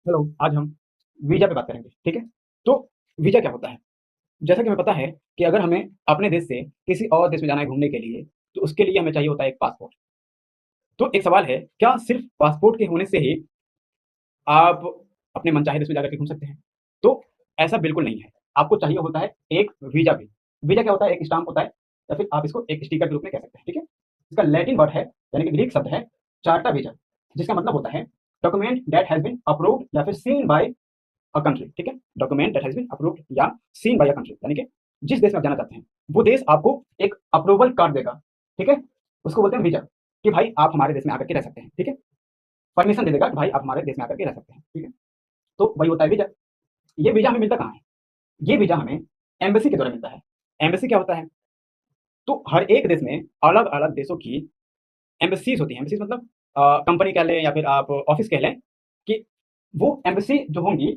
Hello, आज हम visa पे बात करेंगे, ठीक है? तो वीज़ा क्या होता है? जैसा कि हमें पता है कि अगर हमें अपने देश से किसी और देश में जाना है घूमने के लिए, तो उसके लिए हमें चाहिए होता है एक पासपोर्ट। तो एक सवाल है, क्या सिर्फ़ पासपोर्ट के होने से ही आप अपने मनचाहे देश में जाकर के घूम सकते हैं? तो ऐसा बिल्कुल नहीं है। आपको चाहिए होता है एक वीज़ा भी। वीज़ा क्या होता है? एक स्टाम्प होता है या फिर आप इसको एक स्टिकर के रूप में कह सकते हैं, ठीक है? इसका लैटिन वर्ड है यानी कि ग्रीक शब्द है चार्टा वीज़ा, जिसका मतलब होता है document that has been approved या फिर सीन बाय अ कंट्री, ठीक है? Document that has been approved या सीन बाय अ कंट्री यानी कि जिस देश में आप जाना चाहते हैं, वो देश आपको एक अप्रूवल कार्ड देगा, ठीक है? उसको बोलते हैं वीज़ा कि भाई आप हमारे देश में आकर के रह सकते हैं, ठीक है? परमिशन दे देगा कि भाई आप हमारे देश में आकर के रह सकते हैं, ठीक है? तो वही होता है वीज़ा। ये वीज़ा हमें मिलता कहाँ है? ये वीज़ा हमें एम्बेसी के द्वारा मिलता है। एम्बेसी क्या होता है? तो हर एक देश में अलग-अलग देशों की एम्बेसीज़ होती हैं। एम्बेसीज़ मतलब कंपनी कह लें या फिर आप ऑफ़िस कह लें कि वो एम्बेसी जो होंगी,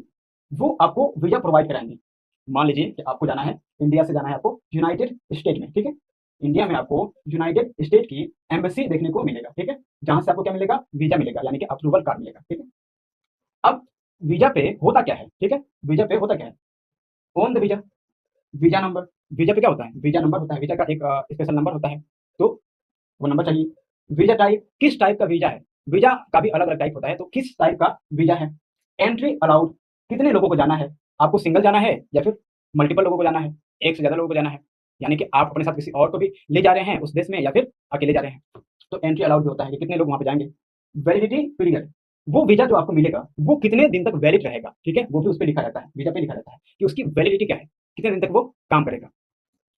वो आपको वीज़ा प्रोवाइड कराएँगी। मान लीजिए कि आपको जाना है, इंडिया से जाना है आपको यूनाइटेड स्टेट में, ठीक है? इंडिया में आपको यूनाइटेड स्टेट की एम्बेसी देखने को मिलेगा, ठीक है? जहाँ से आपको क्या मिलेगा? वीज़ा मिलेगा, यानी कि अप्रूवल कार्ड मिलेगा, ठीक है? अब वीज़ा पे होता क्या है, ठीक है? वीज़ा पे होता क्या है? On the visa, visa number, visa पे क्या होता है? वीज़ा नंबर होता है, वीज़ा का एक स्पेशल नंबर होता है, तो वो नंबर चाहिए। वीज़ा टाइप, किस टाइप का वीज़ा है? वीज़ा का भी अलग-अलग टाइप होता है, तो किस टाइप का वीज़ा है? एंट्री अलाउड, कितने लोगों को जाना है? आपको सिंगल जाना है या फिर मल्टीपल लोगों को जाना है? एक से ज़्यादा लोगों को जाना है? यानी कि आप अपने साथ किसी और को भी ले जा रहे हैं उस देश में या फिर अकेले जा रहे हैं? तो एंट्री अलाउड भी होता है कि कितने लोग वहाँ पे जाएँगे। वैलिडिटी पीरियड, वो वीज़ा जो आपको मिलेगा, वो कितने दिन तक वैलिड रहेगा, ठीक है? वो भी उसपे लिखा रहता है, वीज़ा पे लिखा रहता है कि उसकी वैलिडिटी क्या है, कितने दिन तक वो काम करेगा।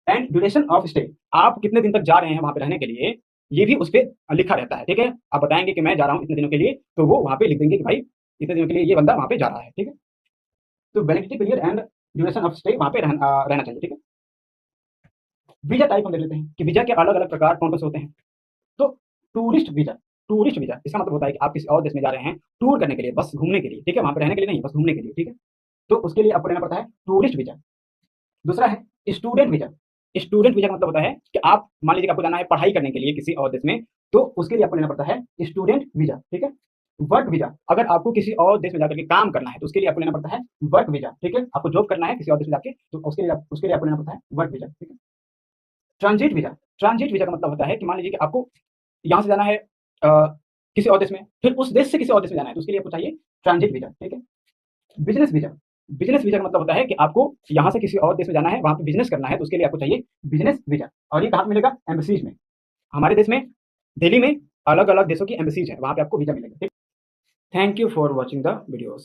एंड ड्यूरेशन ऑफ स्टे, आप कितने दिन तक जा रहे हैं वहाँ पे रहने के लिए, ये भी उसपे लिखा रहता है, ठीक है? आप बताएँगे कि मैं जा रहा हूँ इतने दिनों के लिए, तो वो वहाँ पे लिख देंगे कि भाई इतने दिनों के लिए ये बंदा वहाँ पे जा रहा है, ठीक है? तो validity period and duration of stay वहाँ पे रहना चाहिए, ठीक है? वीज़ा टाइप हम देख लेते हैं कि वीज़ा के अलग-अलग प्रकार कौन-कौन से होते हैं। तो टूरिस्ट वीज़ा इसका मतलब होता है कि आप किसी और देश में जा रहे हैं टूर करने के लिए, बस घूमने के लिए, ठीक है? वहाँ पे रहने के लिए नहीं, बस घूमने के लिए, ठीक है? तो उसके लिए आपको लेना पड़ता है टूरिस्ट वीज़ा। दूसरा है स्टूडेंट वीज़ा। स्टूडेंट वीज़ा का मतलब होता है कि आप मान लीजिए कि आपको जाना है पढ़ाई करने के लिए किसी और देश में, तो उसके लिए आपको लेना पड़ता है स्टूडेंट वीज़ा, ठीक है? वर्क वीज़ा, अगर आपको किसी और देश में जाकर के काम करना है, तो उसके लिए आपको लेना पड़ता है वर्क वीज़ा, ठीक है? आपको जॉब करना है किसी और देश में जाके, तो उसके लिए आपको लेना पड़ता है वर्क वीज़ा, ठीक है? ट्रांज़िट वीज़ा, ट्रांज़िट वीज़ा का मतलब होता है कि मान लीजिए कि आपको यहाँ से जाना है अ, किसी और देश में, फिर उस देश से किसी और देश में जाना है, तो उसके लिए आपको चाहिए ट्रांज़िट वीज़ा, ठीक है? बिज़नेस वीज़ा, बिज़नेस वीज़ा का मतलब होता है कि आपको यहाँ से किसी और देश में जाना है, वहाँ पे बिज़नेस करना है, तो उसके लिए आपको चाहिए बिज़नेस वीज़ा और ये कहाँ पे मिलेगा? एम्बेसीज़ में। हमारे देश में, दिल्ली में अलग-अलग देशों की एम्बेसीज़ हैं, वहाँ पे आपको वीज़ा मिलेगा, ठीक? Thank you for watching the videos.